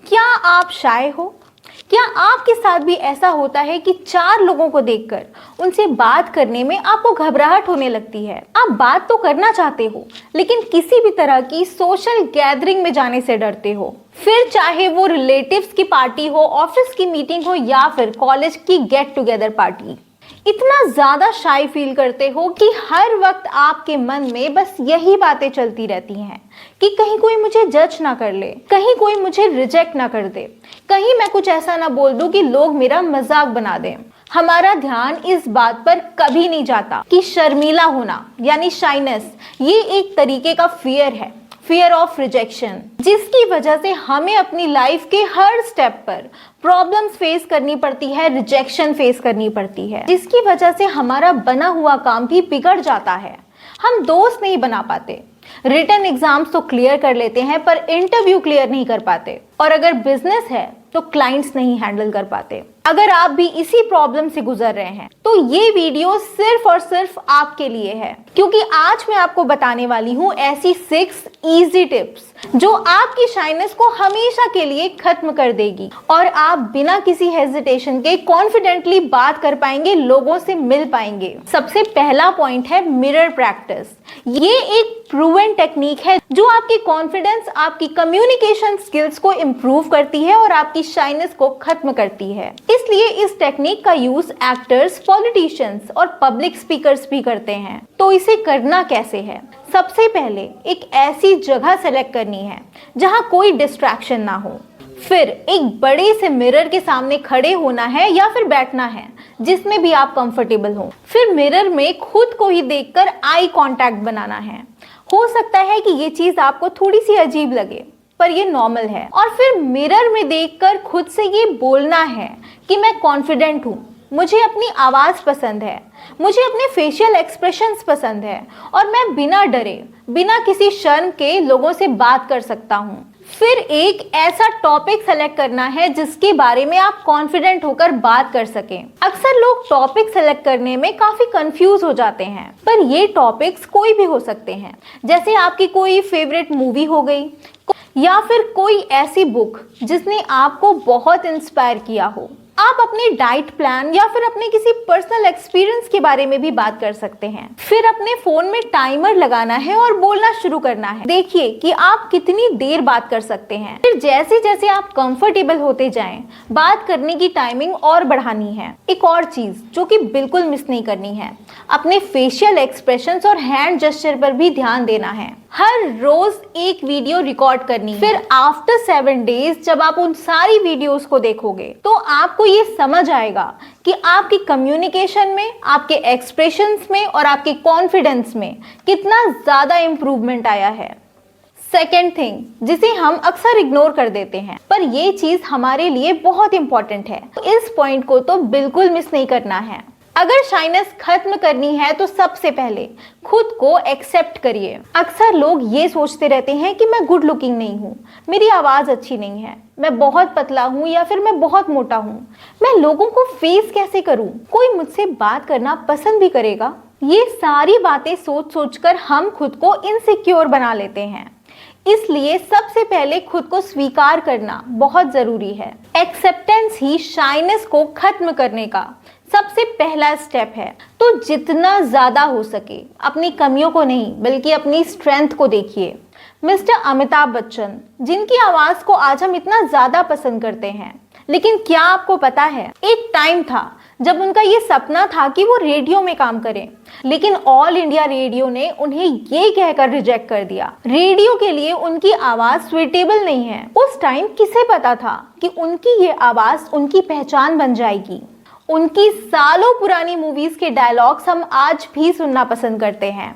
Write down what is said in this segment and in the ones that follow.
क्या आप शाय हो? क्या आपके साथ भी ऐसा होता है कि 4 लोगों को देखकर उनसे बात करने में आपको घबराहट होने लगती है? आप बात तो करना चाहते हो, लेकिन किसी भी तरह की सोशल गैदरिंग में जाने से डरते हो। फिर चाहे वो रिलेटिव्स की पार्टी हो, ऑफिस की मीटिंग हो या फिर कॉलेज की गेट टुगेदर पार्टी। इतना ज्यादा शाय फील करते हो कि हर वक्त आपके मन में बस यही बातें चलती रहती हैं कि कहीं कोई मुझे जज ना कर ले, कहीं कोई मुझे रिजेक्ट ना कर दे, कहीं मैं कुछ ऐसा ना बोल दूं कि लोग मेरा मजाक बना दें। हमारा ध्यान इस बात पर कभी नहीं जाता कि शर्मीला होना यानी शाइनेस ये एक तरीके का फियर है, फियर ऑफ रिजेक्शन, जिसकी वजह से हमें अपनी लाइफ के हर स्टेप पर प्रॉब्लम्स फेस करनी पड़ती है, रिजेक्शन फेस करनी पड़ती है, जिसकी वजह से हमारा बना हुआ काम भी बिगड़ जाता है। हम दोस्त नहीं बना पाते, रिटन एग्जाम्स तो क्लियर कर लेते हैं पर इंटरव्यू क्लियर नहीं कर पाते, और अगर बिजनेस है तो क्लाइंट्स नहीं हैंडल कर पाते। अगर आप भी इसी प्रॉब्लम से गुजर रहे हैं तो ये वीडियो सिर्फ और सिर्फ आपके लिए है, क्योंकि आज मैं आपको बताने वाली हूँ ऐसी 6 इजी टिप्स जो आपकी शाइनेस को हमेशा के लिए खत्म कर देगी और आप बिना किसी हेजिटेशन के कॉन्फिडेंटली बात कर पाएंगे, लोगों से मिल पाएंगे। सबसे पहला पॉइंट है मिरर प्रैक्टिस। ये एक प्रूवन टेक्निक है जो आपकी कॉन्फिडेंस, आपकी कम्युनिकेशन स्किल्स को इम्प्रूव करती है और आपकी शाइनेस को खत्म करती है। इसलिए इस टेक्निक का यूज एक्टर्स, पॉलिटिशियंस और पब्लिक स्पीकर्स भी करते हैं। तो इसे करना कैसे है? सबसे पहले एक ऐसी जगह सेलेक्ट करनी है जहां कोई डिस्ट्रैक्शन ना हो। फिर एक बड़े से मिरर के सामने खड़े होना है या फिर बैठना है जिसमें भी आप कंफर्टेबल हो। फिर मिरर में खुद को ही देखकर आई कांटेक्ट बनाना है। हो सकता है कि ये चीज आपको थोड़ी सी अजीब लगे, पर ये नॉर्मल है। और फिर मिरर में देखकर खुद से ये बोलना है कि मैं कॉन्फिडेंट हूँ, मुझे अपनी आवाज़ पसंद है, मुझे अपने फेशियल एक्सप्रेशंस पसंद है और मैं बिना डरे, बिना किसी शर्म के लोगों से बात कर सकता हूँ। फिर एक ऐसा टॉपिक सेलेक्ट करना है जिसके बारे में आप कॉन्फिडेंट होकर बात कर सकें। अक्सर लोग टॉपिक सेलेक्ट करने में काफी कंफ्यूज हो जाते हैं, पर ये टॉपिक्स कोई भी हो सकते हैं, जैसे आपकी कोई फेवरेट मूवी हो गई या फिर कोई ऐसी बुक जिसने आपको बहुत इंस्पायर किया हो। आप अपने डाइट प्लान या फिर अपने किसी पर्सनल एक्सपीरियंस के बारे में भी बात कर सकते हैं। फिर अपने फोन में टाइमर लगाना है और बोलना शुरू करना है। देखिए कि आप कितनी देर बात कर सकते हैं। फिर जैसे जैसे आप कंफर्टेबल होते जाएं, बात करने की टाइमिंग और बढ़ानी है। एक और चीज जो कि बिल्कुल मिस नहीं करनी है, अपने फेशियल एक्सप्रेशंस और हैंड जेस्चर पर भी ध्यान देना है। हर रोज एक वीडियो रिकॉर्ड करनी है। फिर आफ्टर 7 डेज जब आप उन सारी वीडियोस को देखोगे तो आपको ये समझ आएगा कि आपकी कम्युनिकेशन में, आपके एक्सप्रेशंस में और आपके कॉन्फिडेंस में कितना ज्यादा इंप्रूवमेंट आया है। सेकेंड थिंग जिसे हम अक्सर इग्नोर कर देते हैं, पर ये चीज हमारे लिए बहुत इंपॉर्टेंट है, इस पॉइंट को तो बिल्कुल मिस नहीं करना है। अगर शाइनेस खत्म करनी है तो सबसे पहले खुद को एक्सेप्ट करिए। अक्सर लोग ये सोचते रहते हैं कि मैं गुड लुकिंग नहीं हूँ, मेरी आवाज़ अच्छी नहीं है, मैं बहुत पतला हूँ या फिर मैं बहुत मोटा हूँ, मैं लोगों को फेस कैसे करूँ, कोई मुझसे बात करना पसंद भी करेगा। ये सारी बातें सोच सोचकर हम खुद को इनसिक्योर बना लेते हैं। इसलिए सबसे पहले खुद को स्वीकार करना बहुत जरूरी है। एक्सेप्टेंस ही शाइनेस को खत्म करने का सबसे पहला स्टेप है। तो जितना ज्यादा हो सके अपनी कमियों को नहीं बल्कि अपनी स्ट्रेंथ को देखिए। मिस्टर अमिताभ बच्चन, जिनकी आवाज को आज हम इतना ज्यादा पसंद करते हैं, लेकिन क्या आपको पता है एक टाइम था जब उनका ये सपना था कि वो रेडियो में काम करें, लेकिन ऑल इंडिया रेडियो ने उन्हें ये कहकर रिजेक्ट कर दिया, रेडियो के लिए उनकी आवाज सुइटेबल नहीं है। उस टाइम किसे पता था कि उनकी ये आवाज उनकी पहचान बन जाएगी। उनकी सालों पुरानी मूवीज के डायलॉग्स हम आज भी सुनना पसंद करते हैं।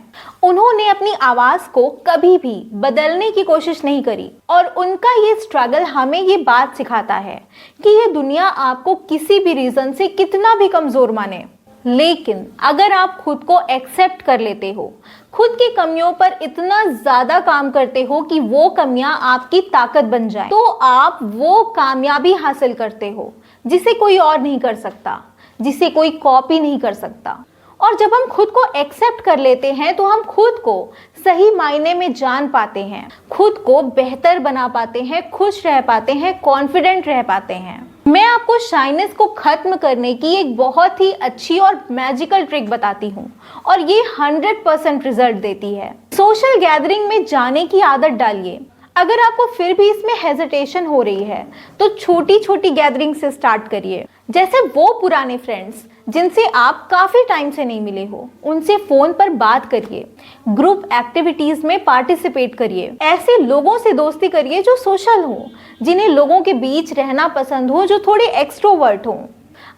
उन्होंने अपनी आवाज को कभी भी बदलने की कोशिश नहीं करी और उनका ये स्ट्रगल हमें ये बात सिखाता है कि ये दुनिया आपको किसी भी रीजन से कितना भी कमजोर माने, लेकिन अगर आप खुद को एक्सेप्ट कर लेते हो, खुद की कमियों पर इतना ज्यादा काम करते हो कि वो कमियां आपकी ताकत बन जाए, तो आप वो कामयाबी हासिल करते हो जिसे कोई और नहीं कर सकता, जिसे कोई कॉपी नहीं कर सकता। और जब हम खुद को एक्सेप्ट कर लेते हैं तो हम खुद को सही मायने में जान पाते हैं, खुद को बेहतर बना पाते हैं, खुश रह पाते हैं, कॉन्फिडेंट रह पाते हैं। मैं आपको शाइनेस को खत्म करने की एक बहुत ही अच्छी और मैजिकल ट्रिक बताती हूँ और ये 100% रिजल्ट देती है। सोशल गैदरिंग में जाने की आदत डालिए। अगर आपको फिर भी इसमें हेजिटेशन हो रही है तो छोटी छोटी गैदरिंग से स्टार्ट करिए। जैसे वो पुराने फ्रेंड्स जिनसे आप काफ़ी टाइम से नहीं मिले हो, उनसे फ़ोन पर बात करिए, ग्रुप एक्टिविटीज़ में पार्टिसिपेट करिए, ऐसे लोगों से दोस्ती करिए जो सोशल हो, जिन्हें लोगों के बीच रहना पसंद हो, जो थोड़े एक्सट्रोवर्ट हों।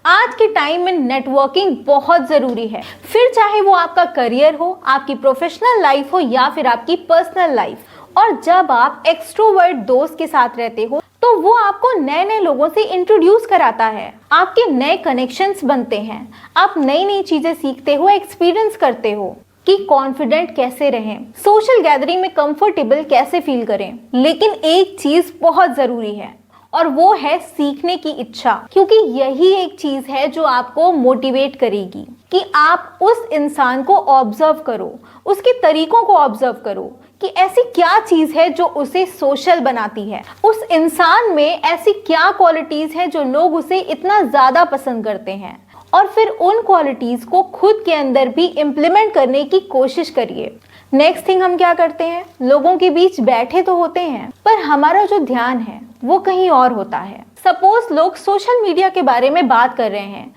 आज के टाइम में नेटवर्किंग बहुत ज़रूरी है, फिर चाहे वो आपका करियर हो, आपकी प्रोफेशनल लाइफ हो या फिर आपकी पर्सनल लाइफ। और जब आप एक्सट्रोवर्ट दोस्त के साथ रहते हो तो वो आपको नए नए लोगों से इंट्रोड्यूस कराता है, आपके नए कनेक्शंस बनते हैं, आप नई नई चीजें सीखते हो, एक्सपीरियंस करते हो कि कॉन्फिडेंट कैसे रहें, सोशल गैदरिंग में कंफर्टेबल कैसे फील करें। लेकिन एक चीज बहुत जरूरी है और वो है सीखने की इच्छा, क्योंकि यही एक चीज है जो आपको मोटिवेट करेगी कि आप उस इंसान को ऑब्जर्व करो, उसके तरीकों को ऑब्जर्व करो कि ऐसी क्या चीज है जो उसे सोशल बनाती है, उस इंसान में ऐसी क्या क्वालिटीज है जो लोग उसे इतना ज्यादा पसंद करते हैं, और फिर उन क्वालिटीज को खुद के अंदर भी इम्प्लीमेंट करने की कोशिश करिए। नेक्स्ट थिंग हम क्या करते हैं, लोगों के बीच बैठे तो होते हैं पर हमारा जो ध्यान है वो कहीं और होता है। सपोज लोग सोशल मीडिया के बारे में बात कर रहे हैं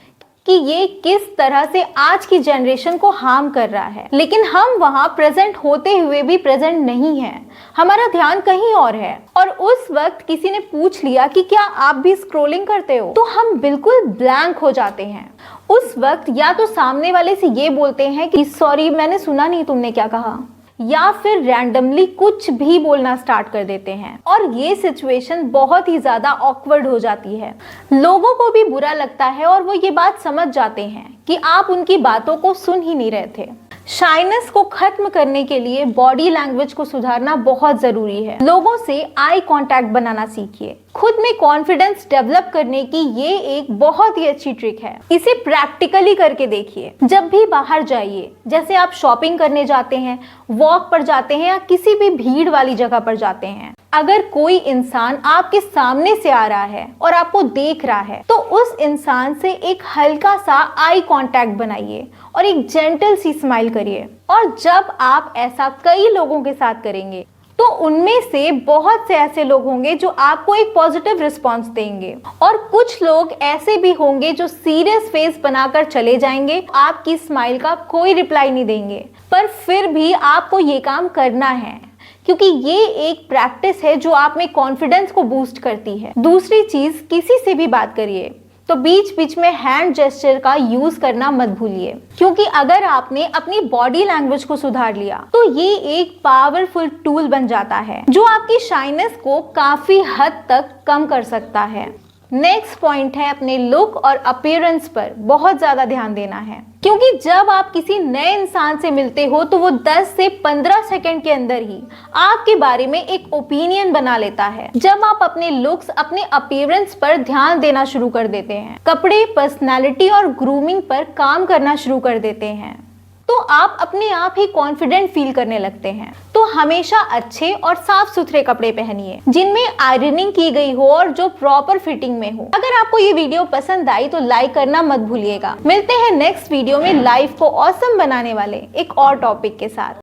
कि ये किस तरह से आज की जनरेशन को हार्म कर रहा है, लेकिन हम वहाँ प्रेजेंट होते हुए भी प्रेजेंट नहीं हैं, हमारा ध्यान कहीं और है। और उस वक्त किसी ने पूछ लिया कि क्या आप भी स्क्रॉलिंग करते हो, तो हम बिल्कुल ब्लैंक हो जाते हैं। उस वक्त या तो सामने वाले से ये बोलते हैं कि सॉरी मैंने सुना नहीं तुमने क्या कहा, या फिर रैंडमली कुछ भी बोलना स्टार्ट कर देते हैं और ये सिचुएशन बहुत ही ज़्यादा ऑकवर्ड हो जाती है। लोगों को भी बुरा लगता है और वो ये बात समझ जाते हैं कि आप उनकी बातों को सुन ही नहीं रहे थे। शाइनेस को खत्म करने के लिए बॉडी लैंग्वेज को सुधारना बहुत ज़रूरी है। लोगों से आई कांटेक्ट बनाना सीखिए। खुद में कॉन्फिडेंस डेवलप करने की ये एक बहुत ही अच्छी ट्रिक है, इसे प्रैक्टिकली करके देखिए। जब भी बाहर जाइए, जैसे आप शॉपिंग करने जाते हैं, वॉक पर जाते हैं या किसी भी भीड़ वाली जगह पर जाते हैं, अगर कोई इंसान आपके सामने से आ रहा है और आपको देख रहा है तो उस इंसान से एक हल्का सा आई कांटेक्ट बनाइए और एक जेंटल सी स्माइल करिए। और जब आप ऐसा कई लोगों के साथ करेंगे तो उनमें से बहुत से ऐसे लोग होंगे जो आपको एक पॉजिटिव रिस्पॉन्स देंगे और कुछ लोग ऐसे भी होंगे जो सीरियस फेस बनाकर चले जाएंगे, आपकी स्माइल का कोई रिप्लाई नहीं देंगे। पर फिर भी आपको ये काम करना है क्योंकि ये एक प्रैक्टिस है जो आप में कॉन्फिडेंस को बूस्ट करती है। दूसरी चीज, किसी से भी बात करिए तो बीच बीच में हैंड जेस्चर का यूज करना मत भूलिए, क्योंकि अगर आपने अपनी बॉडी लैंग्वेज को सुधार लिया तो ये एक पावरफुल टूल बन जाता है जो आपकी शाइनेस को काफी हद तक कम कर सकता है। नेक्स्ट पॉइंट है अपने लुक और अपीयरेंस पर बहुत ज्यादा ध्यान देना है, क्योंकि जब आप किसी नए इंसान से मिलते हो तो वो 10 से 15 सेकंड के अंदर ही आपके बारे में एक ओपिनियन बना लेता है। जब आप अपने लुक्स, अपने अपीयरेंस पर ध्यान देना शुरू कर देते हैं, कपड़े, पर्सनालिटी और ग्रूमिंग पर काम करना शुरू कर देते हैं, तो आप अपने आप ही कॉन्फिडेंट फील करने लगते हैं। तो हमेशा अच्छे और साफ सुथरे कपड़े पहनिए जिनमें आयरनिंग की गई हो और जो प्रॉपर फिटिंग में हो। अगर आपको ये वीडियो पसंद आई तो लाइक करना मत भूलिएगा। मिलते हैं नेक्स्ट वीडियो में लाइफ को ऑसम बनाने वाले एक और टॉपिक के साथ।